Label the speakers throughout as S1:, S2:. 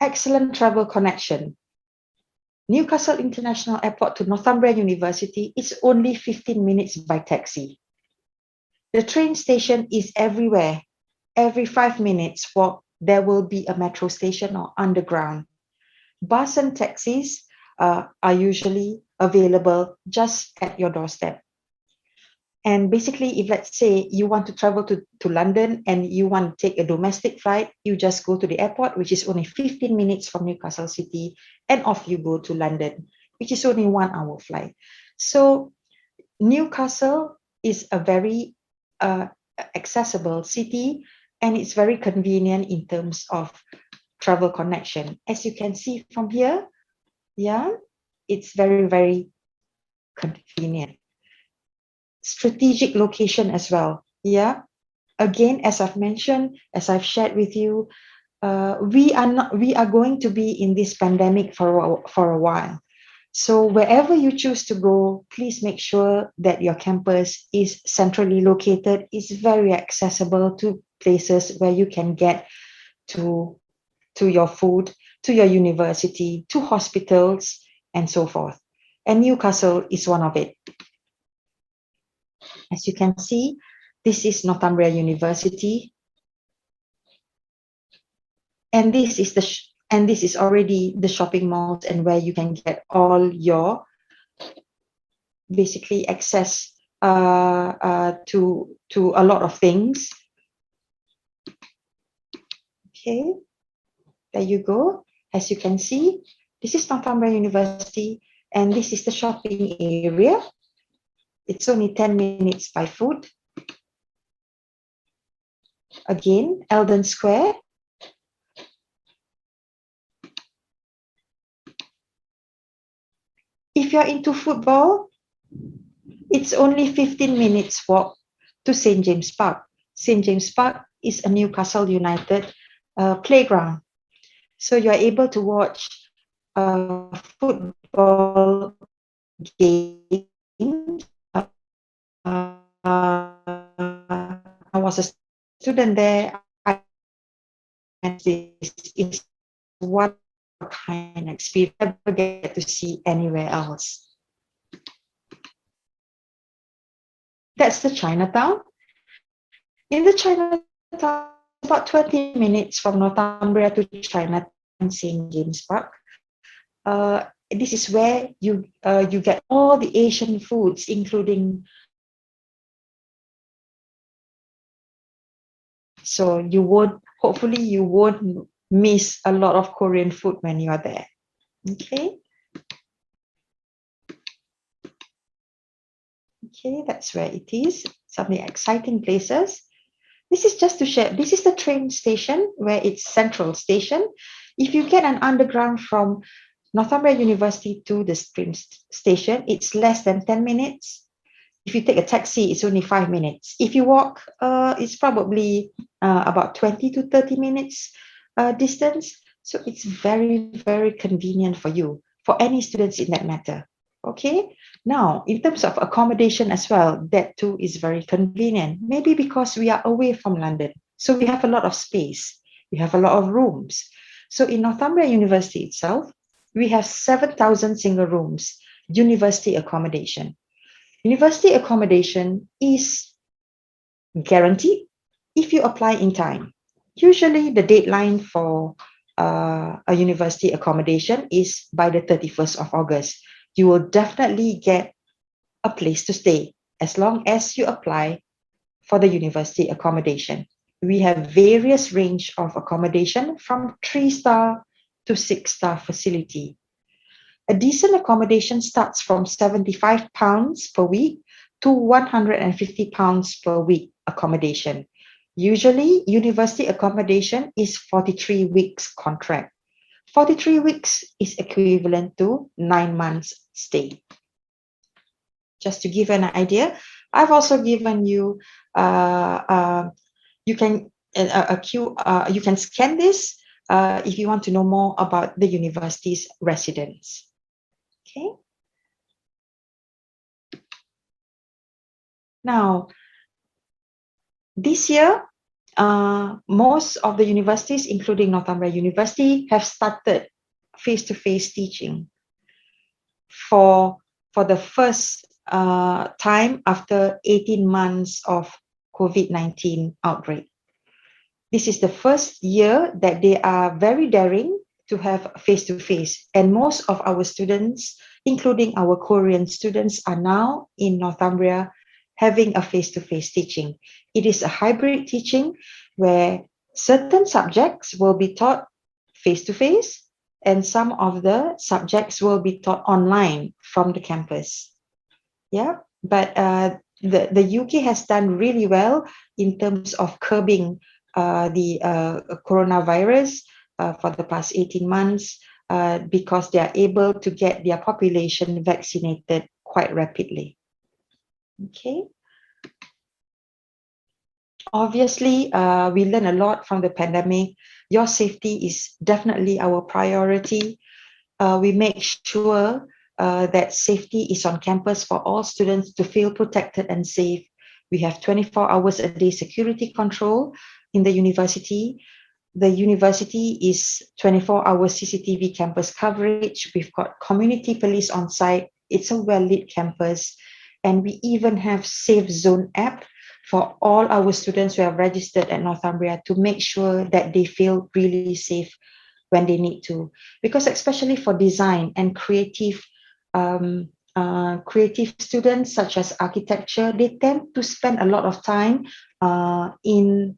S1: excellent travel connection. Newcastle International Airport to Northumbria University is only 15 minutes by taxi. The train station is everywhere. Every 5 minutes walk, there will be a metro station or underground. Bus and taxis are usually available just at your doorstep. And basically, if let's say you want to travel to London and you want to take a domestic flight, you just go to the airport, which is only 15 minutes from Newcastle City, and off you go to London, which is only 1 hour flight. So Newcastle is a very accessible city, and it's very convenient in terms of travel connection. As you can see from here, yeah, it's very, very convenient. Strategic location as well. Yeah, again, as I've mentioned, as I've shared with you, we are going to be in this pandemic for a while. So wherever you choose to go, please make sure that your campus is centrally located, is very accessible to places where you can get to your food, to your university, to hospitals, and so forth. And Newcastle is one of it. As you can see, this is Northumbria University, and this is already the shopping malls and where you can get all your basically access to a lot of things. Okay, there you go. As you can see, this is Northumbria University, and this is the shopping area. It's only 10 minutes by foot. Again, Eldon Square. If you're into football, it's only 15 minutes walk to St. James Park. St. James Park is a Newcastle United playground. So you're able to watch football games. I was a student there, and this is one kind of experience I never get to see anywhere else. That's the Chinatown. In the Chinatown, about 20 minutes from Northumbria to Chinatown and St. James Park. This is where you get all the Asian foods, including. So hopefully you won't miss a lot of Korean food when you are there. Okay. Okay, that's where it is. Some of the exciting places. This is just to share. This is the train station where it's Central Station. If you get an underground from Northumbria University to the train station, it's less than 10 minutes. If you take a taxi, it's only 5 minutes. If you walk, it's probably about 20 to 30 minutes distance. So it's very, very convenient for you, for any students in that matter. Okay. Now, in terms of accommodation as well, that too is very convenient. Maybe because we are away from London, so we have a lot of space. We have a lot of rooms. So in Northumbria University itself, we have 7,000 single rooms, university accommodation. University accommodation is guaranteed if you apply in time. Usually the deadline for a university accommodation is by the 31st of August. You will definitely get a place to stay as long as you apply for the university accommodation. We have various range of accommodation from 3-star to 6-star facility. A decent accommodation starts from £75 per week to £150 per week accommodation. Usually, university accommodation is 43 weeks contract. 43 weeks is equivalent to 9 months stay. Just to give an idea, I've also given you you can scan this if you want to know more about the university's residents. Okay. Now, this year, most of the universities, including Northumbria University, have started face-to-face teaching for the first time after 18 months of COVID-19 outbreak. This is the first year that they are very daring to have face-to-face, and most of our students, including our Korean students, are now in Northumbria having a face-to-face teaching. It is a hybrid teaching where certain subjects will be taught face-to-face and some of the subjects will be taught online from the campus. Yeah, but the UK has done really well in terms of curbing the coronavirus for the past 18 months because they are able to get their population vaccinated quite rapidly. Okay. Obviously, we learn a lot from the pandemic. Your safety is definitely our priority. We make sure that safety is on campus for all students to feel protected and safe. We have 24 hours a day security control in the university. The university is 24-hour CCTV campus coverage. We've got community police on site. It's a well-lit campus. And we even have Safe Zone app for all our students who have registered at Northumbria to make sure that they feel really safe when they need to. Because especially for design and creative students such as architecture, they tend to spend a lot of time in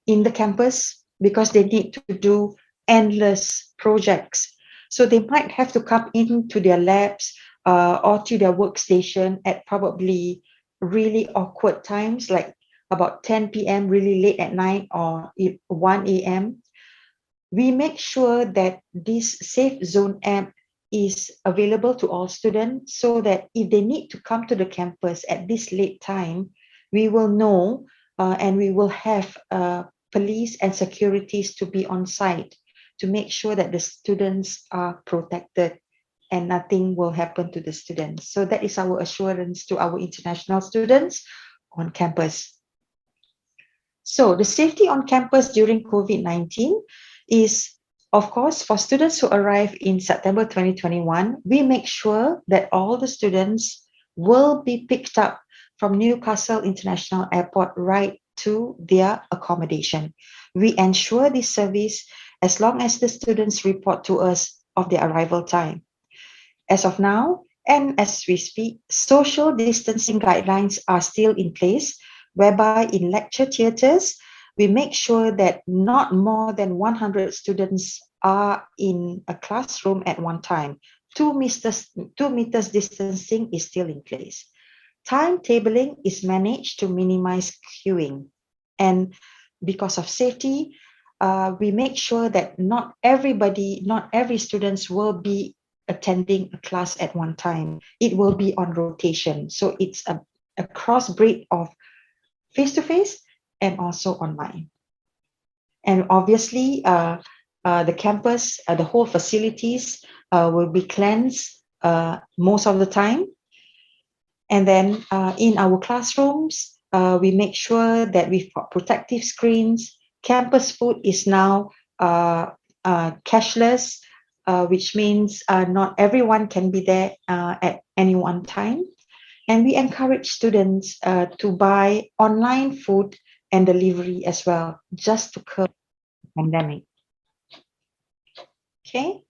S1: the campus because they need to do endless projects. So they might have to come into their labs or to their workstation at probably really awkward times, like about 10 p.m., really late at night, or 1 a.m. We make sure that this Safe Zone app is available to all students so that if they need to come to the campus at this late time, we will know and we will have police and securities to be on site to make sure that the students are protected and nothing will happen to the students. So that is our assurance to our international students on campus. So the safety on campus during COVID-19 is, of course, for students who arrive in September 2021, we make sure that all the students will be picked up from Newcastle International Airport right to their accommodation. We ensure this service as long as the students report to us of their arrival time. As of now, and as we speak, social distancing guidelines are still in place, whereby in lecture theatres, we make sure that not more than 100 students are in a classroom at one time. 2 meters distancing is still in place. Timetabling is managed to minimize queuing. And because of safety, we make sure that not every students will be attending a class at one time. It will be on rotation. So it's a crossbreed of face-to-face and also online. And obviously, the campus, the whole facilities will be cleansed most of the time. And then in our classrooms, we make sure that we've got protective screens. Campus food is now cashless, which means not everyone can be there at any one time. And we encourage students to buy online food and delivery as well, just to curb the pandemic. Okay.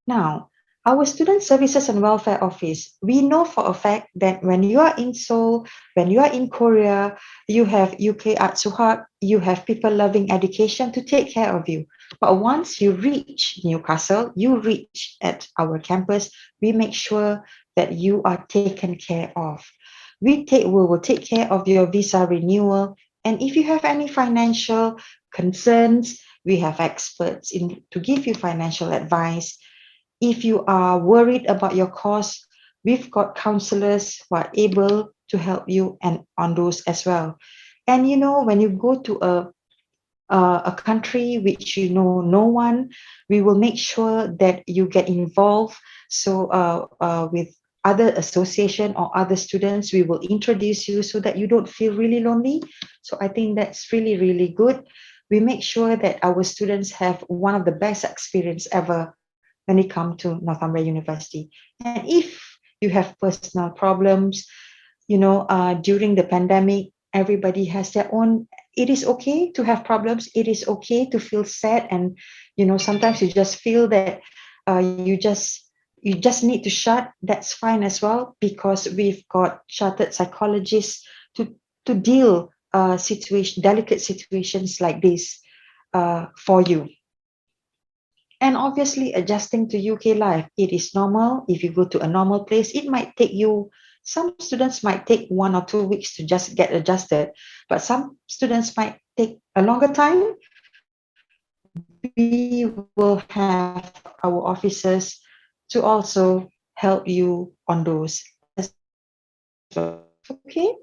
S1: Now, our Student Services and Welfare Office, we know for a fact that when you are in Seoul, when you are in Korea, you have 영국아트유학, you have people loving education to take care of you. But once you reach Newcastle, you reach at our campus, we make sure that you are taken care of. We will take care of your visa renewal. And if you have any financial concerns, we have experts to give you financial advice. If you are worried about your costs, we've got counselors who are able to help you and on those as well. And when you go to a country which you know no one, we will make sure that you get involved. So with other association or other students, we will introduce you so that you don't feel really lonely. So I think that's really, really good. We make sure that our students have one of the best experience ever when they come to Northumbria University. And if you have personal problems, during the pandemic, everybody has their own. It is okay to have problems. It is okay to feel sad, and sometimes you just feel that you just need to shut. That's fine as well, because we've got chartered psychologists to deal delicate situations like this for you. And obviously, adjusting to UK life, it is normal. If you go to a normal place, it might take you. Some students might take 1 or 2 weeks to just get adjusted, but some students might take a longer time. We will have our officers to also help you on those as well. Okay.